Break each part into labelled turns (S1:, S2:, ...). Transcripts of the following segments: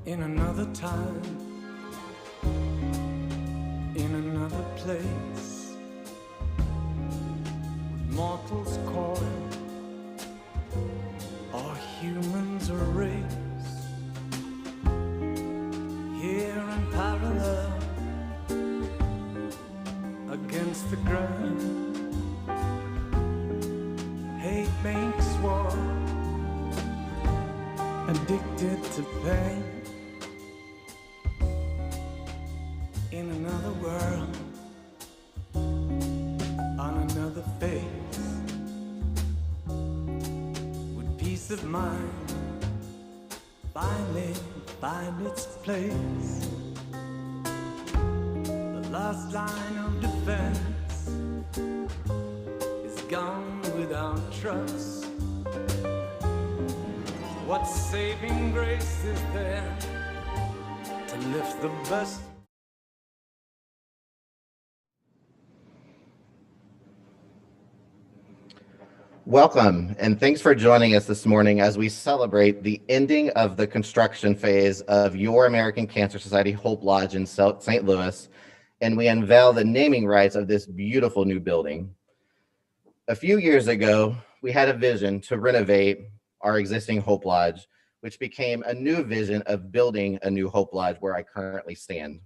S1: In another time, in another place, with mortals coil, are humans a race? Here in parallel, against the ground, hate makes war, addicted to pain. In another world, on another face, would peace of mind finally find its place? The last line of defense is gone without trust. What saving grace is there to lift the best?
S2: Welcome, and thanks for joining us this morning as we celebrate the ending of the construction phase of Your American Cancer Society Hope Lodge in St. Louis, and we unveil the naming rights of this beautiful new building. A few years ago, we had a vision to renovate our existing Hope Lodge, which became a new vision of building a new Hope Lodge where I currently stand.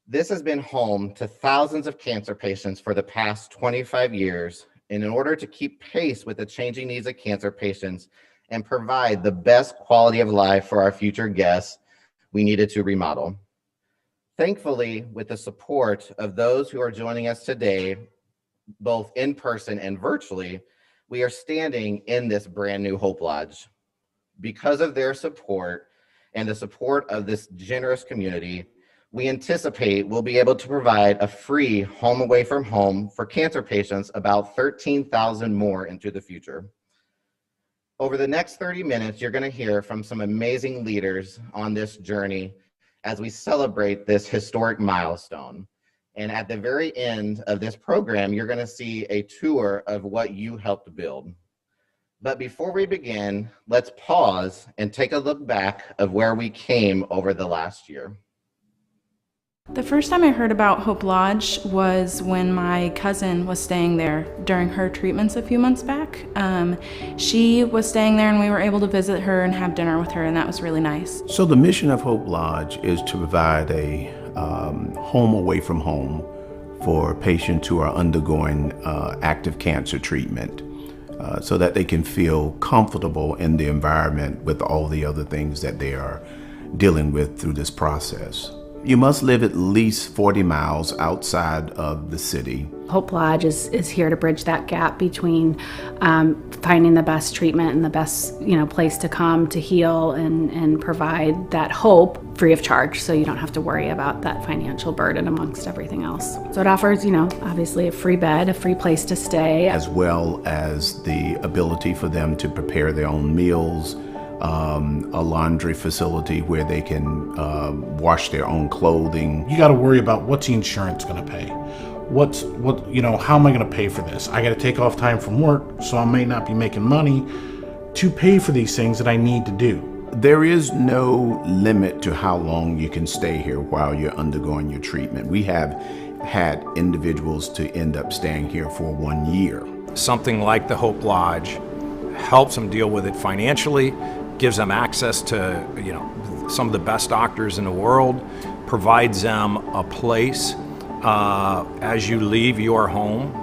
S2: This has been home to thousands of cancer patients for the past 25 years, and in order to keep pace with the changing needs of cancer patients and provide the best quality of life for our future guests, we needed to remodel. Thankfully, with the support of those who are joining us today, both in person and virtually, we are standing in this brand new Hope Lodge. Because of their support and the support of this generous community, we anticipate we'll be able to provide a free home away from home for cancer patients, about 13,000 more into the future. Over the next 30 minutes, you're going to hear from some amazing leaders on this journey as we celebrate this historic milestone. And at the very end of this program, you're going to see a tour of what you helped build. But before we begin, let's pause and take a look back of where we came over the last year.
S3: The first time I heard about Hope Lodge was when my cousin was staying there during her treatments a few months back. She was staying there and we were able to visit her and have dinner with her, and that was really nice.
S4: So the mission of Hope Lodge is to provide a home away from home for patients who are undergoing active cancer treatment so that they can feel comfortable in the environment with all the other things that they are dealing with through this process. You must live at least 40 miles outside of the city.
S5: Hope Lodge is here to bridge that gap between finding the best treatment and the best place to come to heal and provide that hope free of charge, so you don't have to worry about that financial burden amongst everything else. So it offers, obviously a free bed, a free place to stay,
S4: as well as the ability for them to prepare their own meals, a laundry facility where they can wash their own clothing.
S6: You got to worry about what's the insurance going to pay? How am I going to pay for this? I got to take off time from work, so I may not be making money to pay for these things that I need to do.
S4: There is no limit to how long you can stay here while you're undergoing your treatment. We have had individuals to end up staying here for 1 year.
S7: Something like the Hope Lodge helps them deal with it financially, gives them access to some of the best doctors in the world, provides them a place as you leave your home,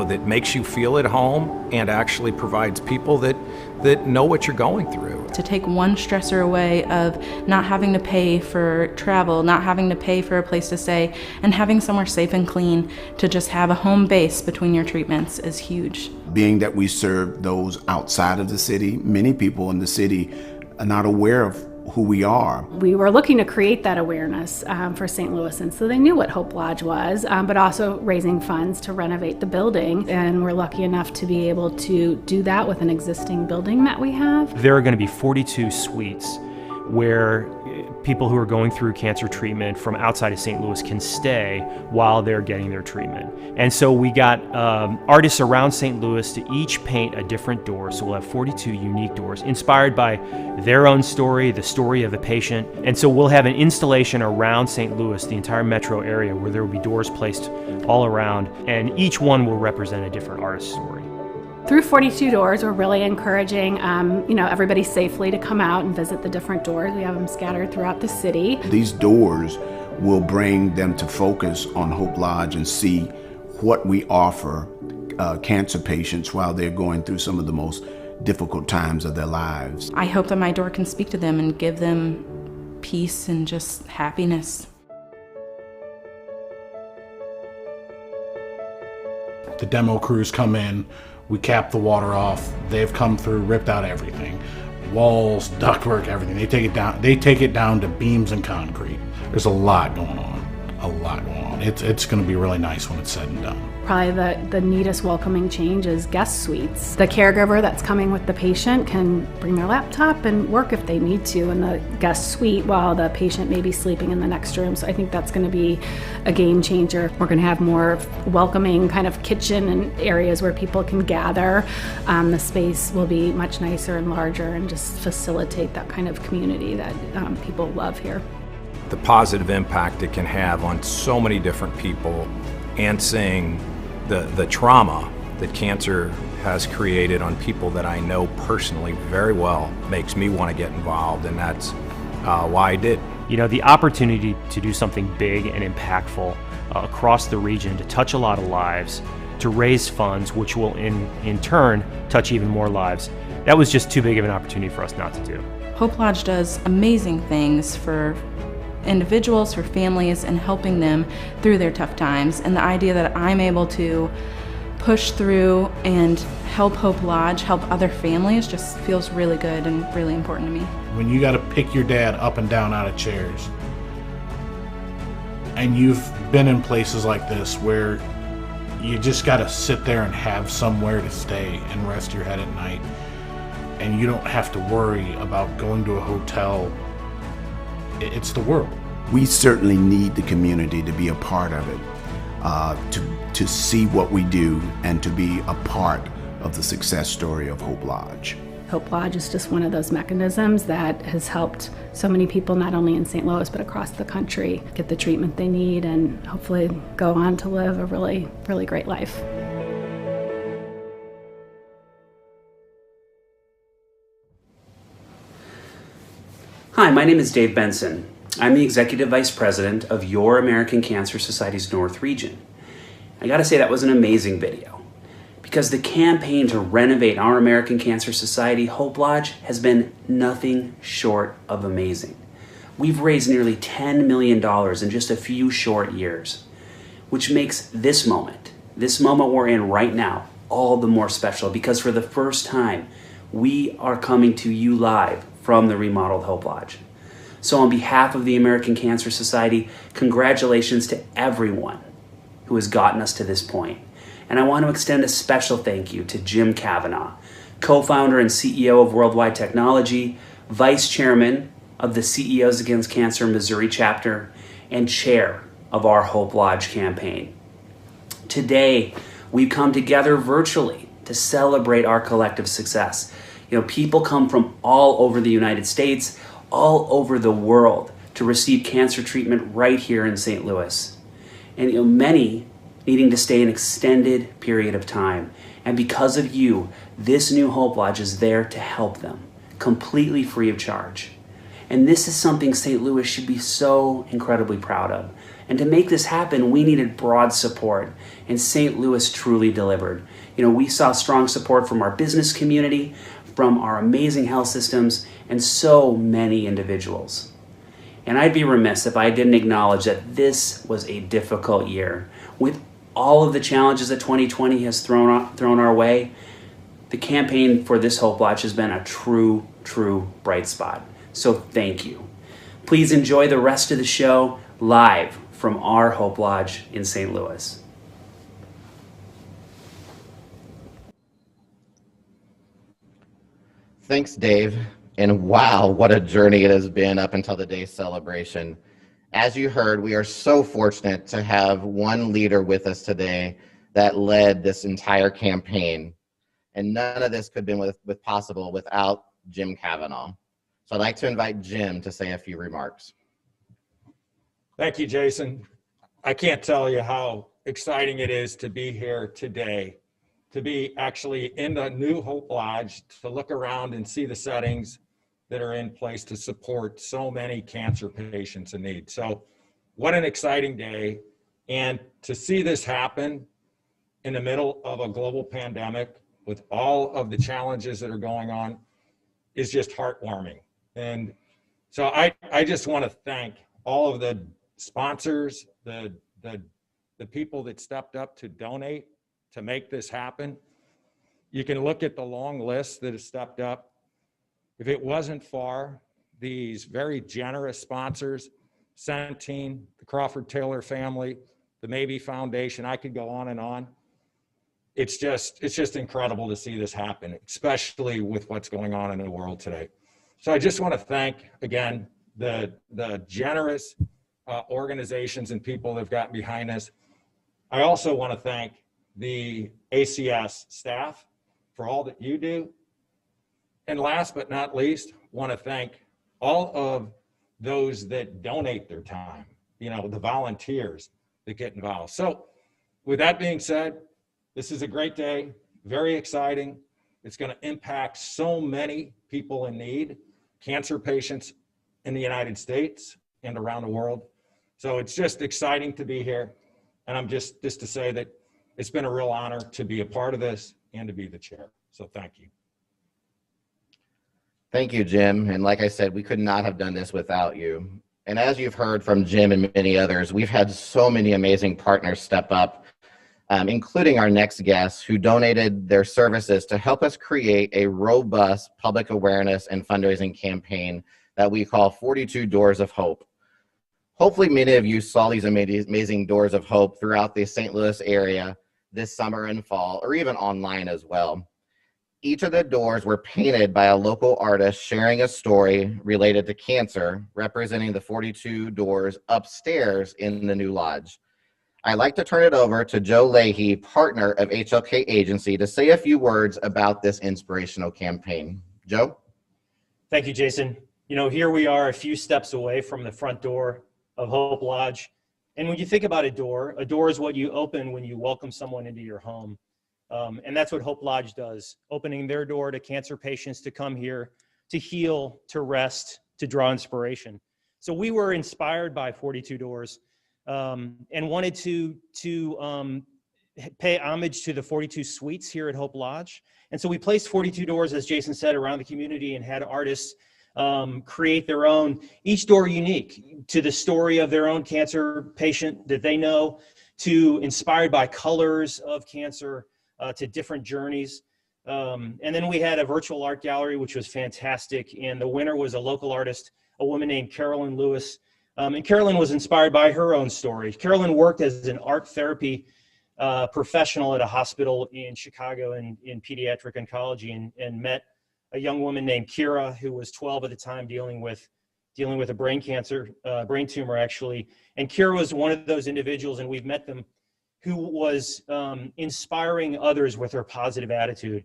S7: that makes you feel at home and actually provides people that know what you're going through.
S3: To take one stressor away of not having to pay for travel, not having to pay for a place to stay, and having somewhere safe and clean to just have a home base between your treatments is huge.
S4: Being that we serve those outside of the city, many people in the city are not aware of who we are.
S5: We were looking to create that awareness for St. Louisans, so they knew what Hope Lodge was, but also raising funds to renovate the building. And we're lucky enough to be able to do that with an existing building that we have.
S8: There are going to be 42 suites where people who are going through cancer treatment from outside of St. Louis can stay while they're getting their treatment. And so we got artists around St. Louis to each paint a different door. So we'll have 42 unique doors inspired by their own story, the story of the patient. And so we'll have an installation around St. Louis, the entire metro area, where there will be doors placed all around, and each one will represent a different artist's story.
S5: Through 42 doors, we're really encouraging, everybody safely to come out and visit the different doors. We have them scattered throughout the city.
S4: These doors will bring them to focus on Hope Lodge and see what we offer cancer patients while they're going through some of the most difficult times of their lives.
S3: I hope that my door can speak to them and give them peace and just happiness.
S6: The demo crews come in, we cap the water off, they've come through, ripped out everything. Walls, ductwork, everything. They take it down to beams and concrete. There's a lot going on, It's gonna be really nice when it's said and done.
S5: Probably the neatest welcoming change is guest suites. The caregiver that's coming with the patient can bring their laptop and work if they need to in the guest suite while the patient may be sleeping in the next room. So I think that's going to be a game changer. We're going to have more welcoming kind of kitchen and areas where people can gather. The space will be much nicer and larger and just facilitate that kind of community that people love here.
S7: The positive impact it can have on so many different people, and seeing the trauma that cancer has created on people that I know personally very well makes me want to get involved, and that's why I did.
S8: You know, the opportunity to do something big and impactful across the region, to touch a lot of lives, to raise funds, which will in turn touch even more lives, that was just too big of an opportunity for us not to do.
S3: Hope Lodge does amazing things for individuals, for families, and helping them through their tough times. And the idea that I'm able to push through and help Hope Lodge, help other families, just feels really good and really important to me.
S6: When you gotta pick your dad up and down out of chairs, and you've been in places like this where you just gotta sit there and have somewhere to stay and rest your head at night, and you don't have to worry about going to a hotel. It's the world.
S4: We certainly need the community to be a part of it, to see what we do and to be a part of the success story of Hope Lodge.
S5: Hope Lodge is just one of those mechanisms that has helped so many people, not only in St. Louis, but across the country, get the treatment they need and hopefully go on to live a really, really great life.
S9: Hi, my name is Dave Benson. I'm the Executive Vice President of Your American Cancer Society's North Region. I gotta say that was an amazing video, because the campaign to renovate our American Cancer Society, Hope Lodge, has been nothing short of amazing. We've raised nearly $10 million in just a few short years, which makes this moment we're in right now, all the more special, because for the first time, we are coming to you live from the remodeled Hope Lodge. So on behalf of the American Cancer Society, congratulations to everyone who has gotten us to this point. And I want to extend a special thank you to Jim Kavanaugh, co-founder and CEO of Worldwide Technology, vice chairman of the CEOs Against Cancer Missouri chapter, and chair of our Hope Lodge campaign. Today, we've come together virtually to celebrate our collective success. You know, people come from all over the United States, all over the world to receive cancer treatment right here in St. Louis. And many needing to stay an extended period of time. And because of you, this new Hope Lodge is there to help them, completely free of charge. And this is something St. Louis should be so incredibly proud of. And to make this happen, we needed broad support, and St. Louis truly delivered. We saw strong support from our business community, from our amazing health systems, and so many individuals. And I'd be remiss if I didn't acknowledge that this was a difficult year. With all of the challenges that 2020 has thrown our way, the campaign for this Hope Lodge has been a true bright spot. So thank you. Please enjoy the rest of the show live from our Hope Lodge in St. Louis.
S2: Thanks, Dave. And wow, what a journey it has been up until the day's celebration. As you heard, we are so fortunate to have one leader with us today that led this entire campaign. And none of this could have been with possible without Jim Kavanaugh. So I'd like to invite Jim to say a few remarks.
S10: Thank you, Jason. I can't tell you how exciting it is to be here today, to be actually in the new Hope Lodge, to look around and see the settings that are in place to support so many cancer patients in need. So what an exciting day. And to see this happen in the middle of a global pandemic with all of the challenges that are going on is just heartwarming. And so I just want to thank all of the sponsors, the people that stepped up to donate to make this happen. You can look at the long list that has stepped up. If it wasn't for these very generous sponsors, Centene, the Crawford Taylor family, the Maybe Foundation, I could go on and on. It's just incredible to see this happen, especially with what's going on in the world today. So I just want to thank, again, the generous organizations and people that have gotten behind this. I also want to thank the ACS staff for all that you do. And last but not least, want to thank all of those that donate their time, the volunteers that get involved. So with that being said, this is a great day, very exciting. It's going to impact so many people in need, cancer patients in the United States and around the world. So it's just exciting to be here. And I'm just to say that it's been a real honor to be a part of this and to be the chair. So thank you.
S2: Thank you, Jim. And like I said, we could not have done this without you. And as you've heard from Jim and many others, we've had so many amazing partners step up, including our next guest who donated their services to help us create a robust public awareness and fundraising campaign that we call 42 Doors of Hope. Hopefully many of you saw these amazing Doors of Hope throughout the St. Louis area this summer and fall, or even online as well. Each of the doors were painted by a local artist sharing a story related to cancer, representing the 42 doors upstairs in the new lodge. I'd like to turn it over to Joe Leahy, partner of HLK Agency, to say a few words about this inspirational campaign. Joe?
S8: Thank you, Jason. Here we are a few steps away from the front door of Hope Lodge. And when you think about a door is what you open when you welcome someone into your home. And that's what Hope Lodge does, opening their door to cancer patients to come here, to heal, to rest, to draw inspiration. So we were inspired by 42 Doors and wanted to pay homage to the 42 suites here at Hope Lodge. And so we placed 42 doors, as Jason said, around the community and had artists create their own, each door unique to the story of their own cancer patient that they know, to inspired by colors of cancer, to different journeys. And then we had a virtual art gallery, which was fantastic. And the winner was a local artist, a woman named Carolyn Lewis. And Carolyn was inspired by her own story. Carolyn worked as an art therapy professional at a hospital in Chicago in pediatric oncology and met a young woman named Kira, who was 12 at the time, dealing with a brain tumor actually. And Kira was one of those individuals, and we've met them, who was inspiring others with her positive attitude.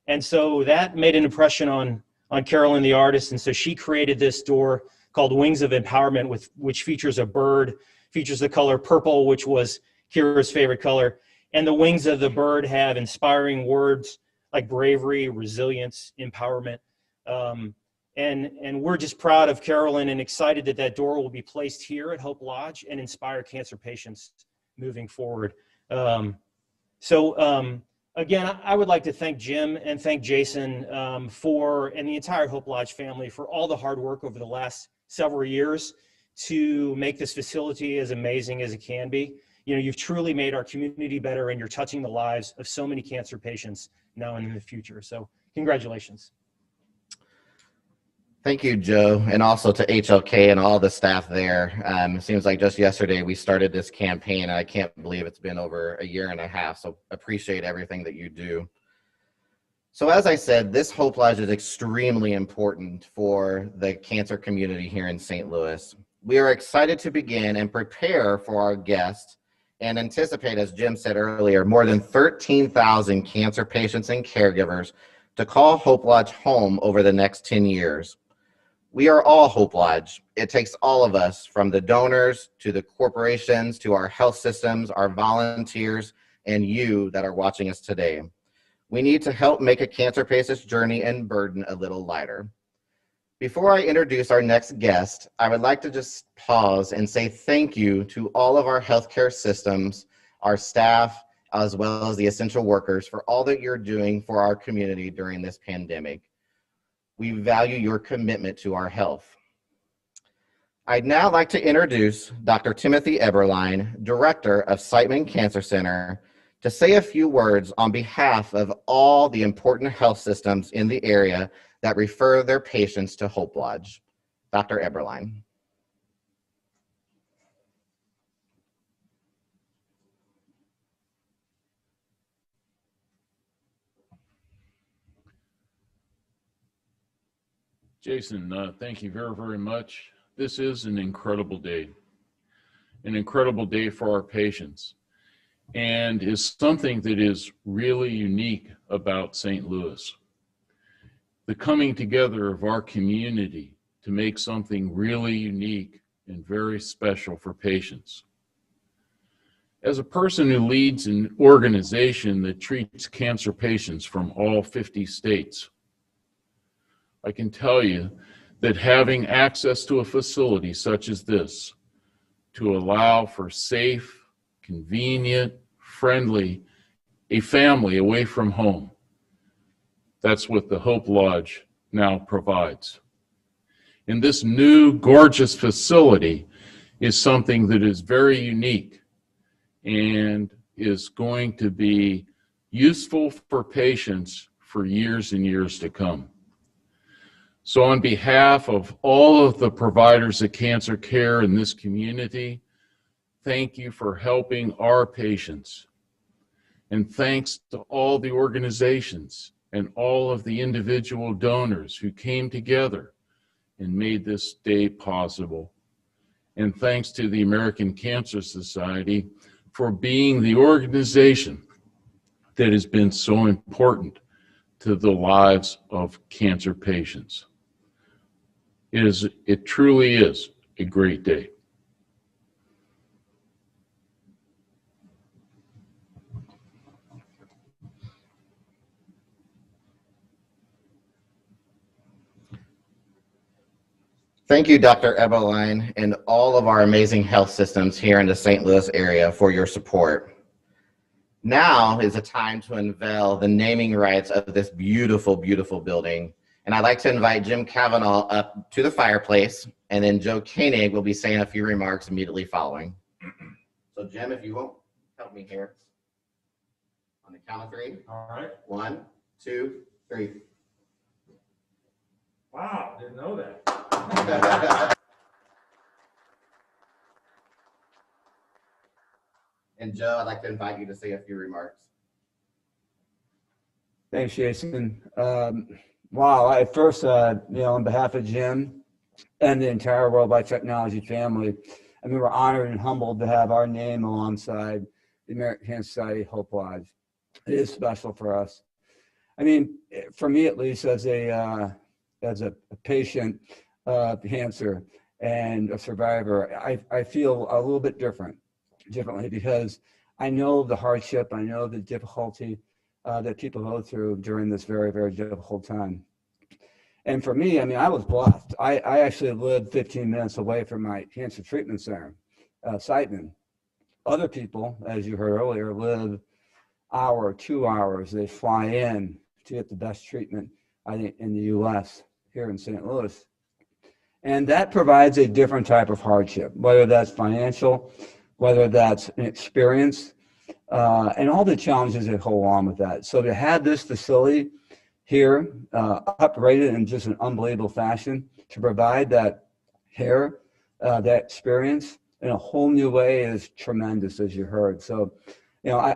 S8: And so that made an impression on Carolyn, the artist. And so she created this door called Wings of Empowerment, which features a bird, features the color purple, which was Kira's favorite color. And the wings of the bird have inspiring words like bravery, resilience, empowerment. And we're just proud of Carolyn and excited that that door will be placed here at Hope Lodge and inspire cancer patients moving forward. Again, I would like to thank Jim and thank Jason and the entire Hope Lodge family for all the hard work over the last several years to make this facility as amazing as it can be. You've truly made our community better, and you're touching the lives of so many cancer patients now and in the future. So congratulations.
S2: Thank you, Joe, and also to HLK and all the staff there. It seems like just yesterday we started this campaign, and I can't believe it's been over a year and a half, so appreciate everything that you do. So as I said, this Hope Lodge is extremely important for the cancer community here in St. Louis. We are excited to begin and prepare for our guests and anticipate, as Jim said earlier, more than 13,000 cancer patients and caregivers to call Hope Lodge home over the next 10 years. We are all Hope Lodge. It takes all of us, from the donors to the corporations to our health systems, our volunteers, and you that are watching us today. We need to help make a cancer patient's journey and burden a little lighter. Before I introduce our next guest, I would like to just pause and say thank you to all of our healthcare systems, our staff, as well as the essential workers for all that you're doing for our community during this pandemic. We value your commitment to our health. I'd now like to introduce Dr. Timothy Eberlein, Director of Siteman Cancer Center, to say a few words on behalf of all the important health systems in the area that refer their patients to Hope Lodge. Dr. Eberlein.
S11: Jason, thank you very, very much. This is an incredible day for our patients, and is something that is really unique about St. Louis. The coming together of our community to make something really unique and very special for patients. As a person who leads an organization that treats cancer patients from all 50 states, I can tell you that having access to a facility such as this to allow for safe, convenient, friendly, a family away from home, that's what the Hope Lodge now provides. And this new gorgeous facility is something that is very unique and is going to be useful for patients for years and years to come. So on behalf of all of the providers of cancer care in this community, thank you for helping our patients. And thanks to all the organizations and all of the individual donors who came together and made this day possible. And thanks to the American Cancer Society for being the organization that has been so important to the lives of cancer patients. It truly is a great day.
S2: Thank you, Dr. Eberlein, and all of our amazing health systems here in the St. Louis area for your support. Now is the time to unveil the naming rights of this beautiful, beautiful building. And I'd like to invite Jim Cavanaugh up to the fireplace, and then Joe Koenig will be saying a few remarks immediately following. So Jim, if you won't help me here. On the count of three.
S10: All right.
S2: 1, 2, 3.
S10: Wow, didn't know that.
S2: And Joe, I'd like to invite you to say a few remarks.
S12: Thanks, Jason. Wow, first, on behalf of Jim and the entire Worldwide Technology family, I mean, we're honored and humbled to have our name alongside the American Cancer Society Hope Lodge. It is special for us. I mean, for me at least, as a patient of cancer and a survivor, I feel a little bit differently because I know the hardship, I know the difficulty that people go through during this very, very difficult time. And for me, I mean, I was blessed. I actually lived 15 minutes away from my cancer treatment center, Siteman. Other people, as you heard earlier, live hour, 2 hours. They fly in to get the best treatment, I think, in the U.S. here in St. Louis. And that provides a different type of hardship, whether that's financial, whether that's an experience, and all the challenges that go along with that. So to have this facility here operated in just an unbelievable fashion to provide that care, that experience in a whole new way is tremendous, as you heard. So, I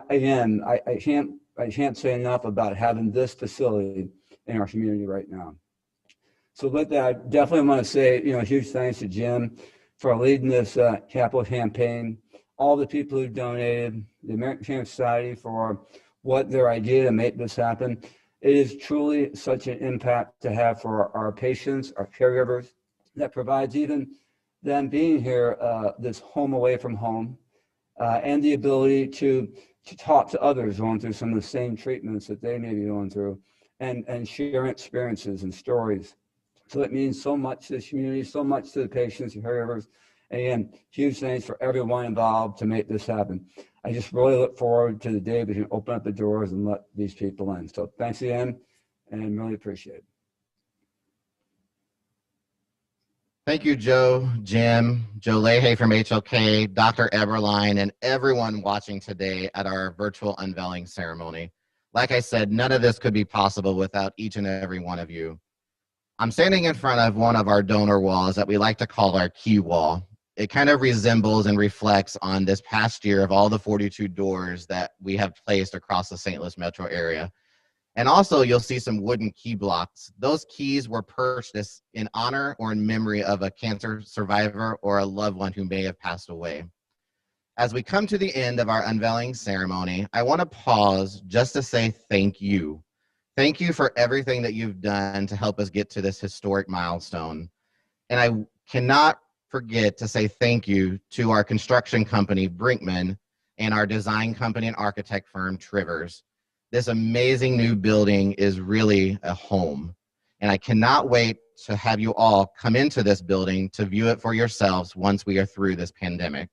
S12: can't I can't say enough about having this facility in our community right now. So with that, I definitely want to say, huge thanks to Jim for leading this capital campaign, all the people who donated, the American Cancer Society for what their idea to make this happen. It is truly such an impact to have for our patients, our caregivers, that provides even them being here, this home away from home, and the ability to talk to others going through some of the same treatments that they may be going through, and share experiences and stories. So it means so much to the community, so much to the patients and caregivers. And again, huge thanks for everyone involved to make this happen. I just really look forward to the day we can open up the doors and let these people in. So thanks again, and really appreciate it.
S2: Thank you, Joe, Jim, Joe Leahy from HLK, Dr. Eberline, and everyone watching today at our virtual unveiling ceremony. Like I said, none of this could be possible without each and every one of you. I'm standing in front of one of our donor walls that we like to call our key wall. It kind of resembles and reflects on this past year of all the 42 doors that we have placed across the St. Louis metro area. And also you'll see some wooden key blocks. Those keys were purchased in honor or in memory of a cancer survivor or a loved one who may have passed away. As we come to the end of our unveiling ceremony, I want to pause just to say thank you. Thank you for everything that you've done to help us get to this historic milestone. And I cannot forget to say thank you to our construction company, Brinkman, and our design company and architect firm, Trivers. This amazing new building is really a home. And I cannot wait to have you all come into this building to view it for yourselves once we are through this pandemic.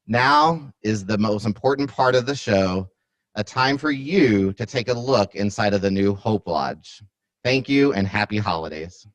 S2: Now is the most important part of the show, a time for you to take a look inside of the new Hope Lodge. Thank you and happy holidays.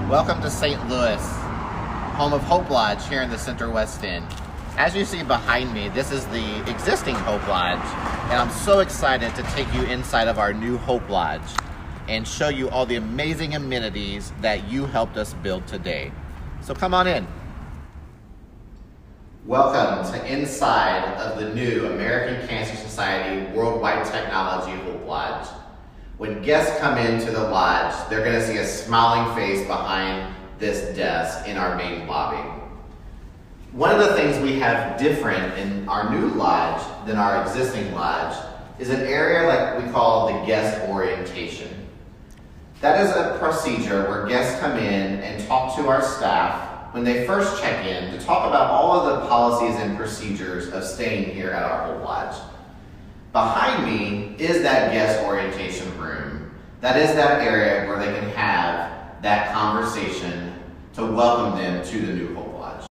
S2: Welcome to St. Louis, home of Hope Lodge here in the Center West End. As you see behind me, this is the existing Hope Lodge, and I'm so excited to take you inside of our new Hope Lodge and show you all the amazing amenities that you helped us build today. So come on in. Welcome to inside of the new American Cancer Society Worldwide Technology Hope Lodge. When guests come into the lodge, they're going to see a smiling face behind this desk in our main lobby. One of the things we have different in our new lodge than our existing lodge is an area like we call the guest orientation. That is a procedure where guests come in and talk to our staff when they first check in to talk about all of the policies and procedures of staying here at our Hope Lodge. Behind me is that guest orientation room. That is that area where they can have that conversation to welcome them to the new Hope Lodge.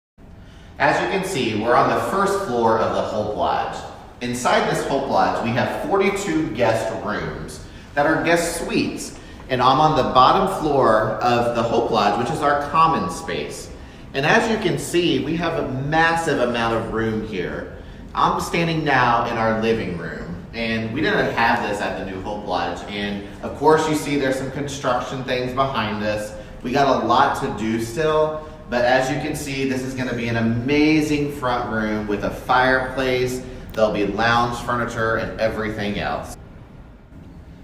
S2: As you can see, we're on the first floor of the Hope Lodge. Inside this Hope Lodge, we have 42 guest rooms that are guest suites. And I'm on the bottom floor of the Hope Lodge, which is our common space. And as you can see, we have a massive amount of room here. I'm standing now in our living room. And we didn't have this at the new Hope Lodge. And of course you see there's some construction things behind us. We got a lot to do still, but as you can see, this is gonna be an amazing front room with a fireplace. There'll be lounge furniture and everything else.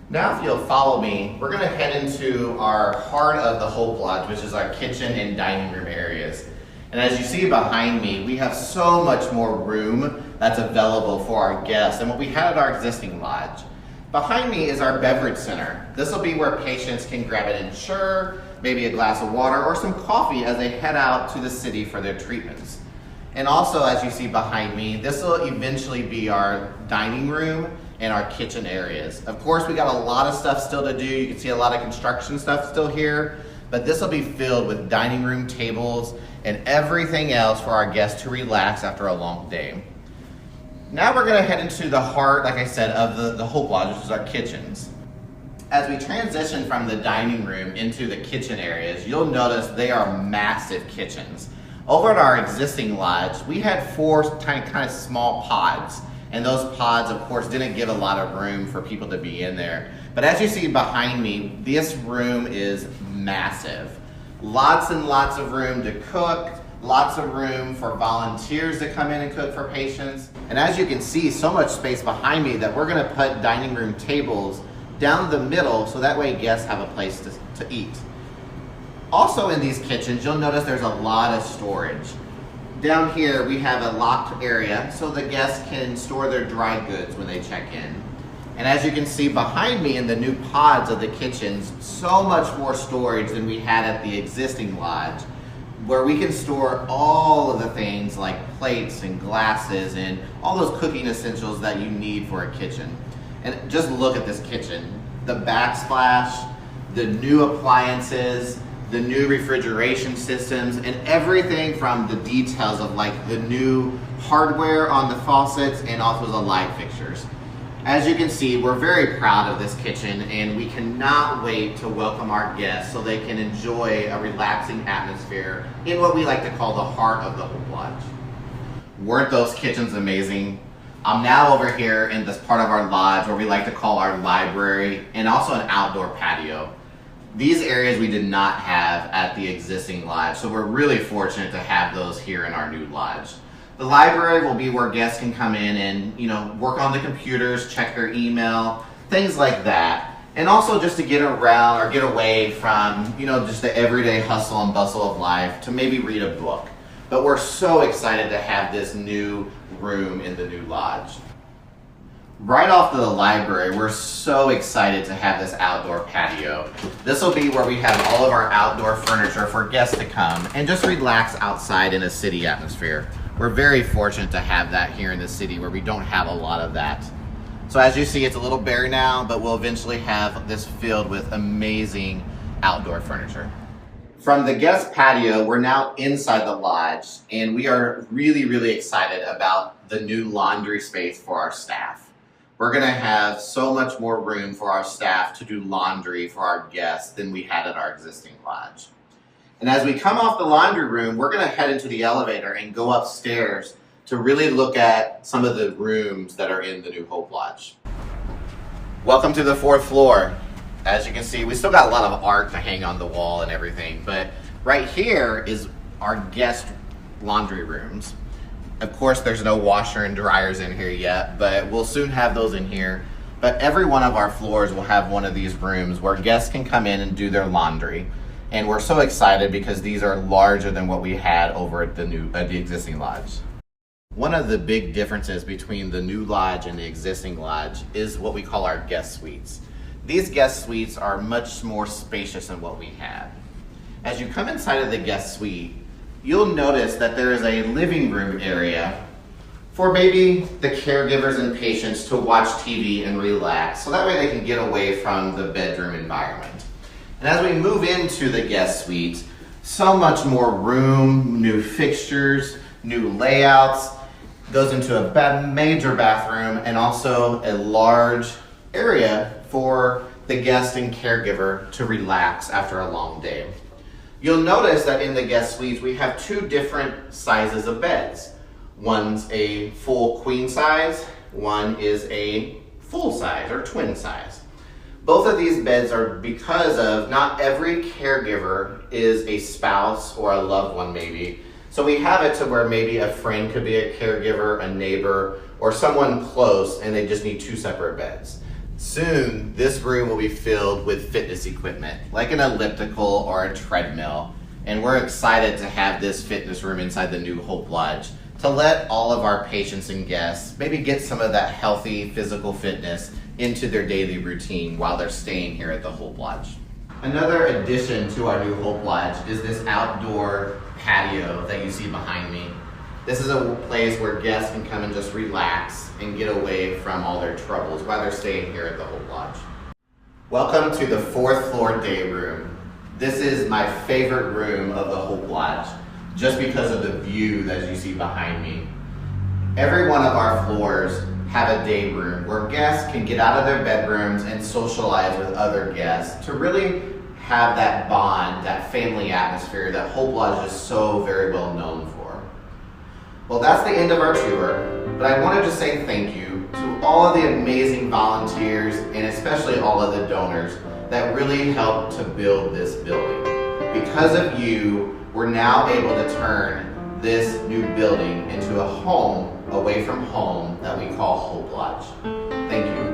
S2: Now if you'll follow me, we're gonna head into our heart of the Hope Lodge, which is our kitchen and dining room areas. And as you see behind me, we have so much more room that's available for our guests than what we had at our existing lodge. Behind me is our beverage center. This will be where patients can grab an Ensure, maybe a glass of water, or some coffee as they head out to the city for their treatments. And also, as you see behind me, this will eventually be our dining room and our kitchen areas. Of course, we got a lot of stuff still to do. You can see a lot of construction stuff still here, but this will be filled with dining room tables and everything else for our guests to relax after a long day. Now we're going to head into the heart, like I said, of the Hope Lodge, which is our kitchens. As we transition from the dining room into the kitchen areas, you'll notice they are massive kitchens. Over at our existing lodge, we had 4 kind of small pods, and those pods, of course, didn't give a lot of room for people to be in there. But as you see behind me, this room is massive. Lots and lots of room to cook, lots of room for volunteers to come in and cook for patients. And as you can see, so much space behind me that we're gonna put dining room tables down the middle so that way guests have a place to eat. Also in these kitchens, you'll notice there's a lot of storage. Down here we have a locked area so the guests can store their dry goods when they check in. And as you can see behind me in the new pods of the kitchens, so much more storage than we had at the existing lodge, where we can store all of the things like plates and glasses and all those cooking essentials that you need for a kitchen. And just look at this kitchen. The backsplash, the new appliances, the new refrigeration systems, and everything from the details of like the new hardware on the faucets and also the light fixtures. As you can see, we're very proud of this kitchen and we cannot wait to welcome our guests so they can enjoy a relaxing atmosphere in what we like to call the heart of the Hope Lodge. Weren't those kitchens amazing? I'm now over here in this part of our lodge where we like to call our library and also an outdoor patio. These areas we did not have at the existing lodge, so we're really fortunate to have those here in our new lodge. The library will be where guests can come in and, work on the computers, check their email, things like that. And also just to get around or get away from, just the everyday hustle and bustle of life to maybe read a book. But we're so excited to have this new room in the new lodge. Right off to the library, we're so excited to have this outdoor patio. This will be where we have all of our outdoor furniture for guests to come and just relax outside in a city atmosphere. We're very fortunate to have that here in the city where we don't have a lot of that. So as you see, it's a little bare now, but we'll eventually have this filled with amazing outdoor furniture. From the guest patio, we're now inside the lodge, and we are really, really excited about the new laundry space for our staff. We're gonna have so much more room for our staff to do laundry for our guests than we had at our existing lodge. And as we come off the laundry room, we're gonna head into the elevator and go upstairs to really look at some of the rooms that are in the new Hope Lodge. Welcome to the 4th floor. As you can see, we still got a lot of art to hang on the wall and everything, but right here is our guest laundry rooms. Of course, there's no washer and dryers in here yet, but we'll soon have those in here. But every one of our floors will have one of these rooms where guests can come in and do their laundry. And we're so excited because these are larger than what we had over at the existing lodge. One of the big differences between the new lodge and the existing lodge is what we call our guest suites. These guest suites are much more spacious than what we had. As you come inside of the guest suite, you'll notice that there is a living room area for maybe the caregivers and patients to watch TV and relax, so that way they can get away from the bedroom environment. And as we move into the guest suite, so much more room, new fixtures, new layouts, goes into a major bathroom and also a large area for the guest and caregiver to relax after a long day. You'll notice that in the guest suites, we have 2 different sizes of beds. One's a full queen size, one is a full size or twin size. Both of these beds are because of not every caregiver is a spouse or a loved one maybe. So we have it to where maybe a friend could be a caregiver, a neighbor, or someone close and they just need 2 separate beds. Soon, this room will be filled with fitness equipment, like an elliptical or a treadmill. And we're excited to have this fitness room inside the new Hope Lodge to let all of our patients and guests maybe get some of that healthy physical fitness into their daily routine while they're staying here at the Hope Lodge. Another addition to our new Hope Lodge is this outdoor patio that you see behind me. This is a place where guests can come and just relax and get away from all their troubles while they're staying here at the Hope Lodge. Welcome to the 4th floor day room. This is my favorite room of the Hope Lodge, just because of the view that you see behind me. Every one of our floors have a day room where guests can get out of their bedrooms and socialize with other guests to really have that bond, that family atmosphere that Hope Lodge is so very well known for. Well, that's the end of our tour, but I wanted to say thank you to all of the amazing volunteers and especially all of the donors that really helped to build this building. Because of you, we're now able to turn this new building into a home away from home that we call Hope Lodge. Thank you.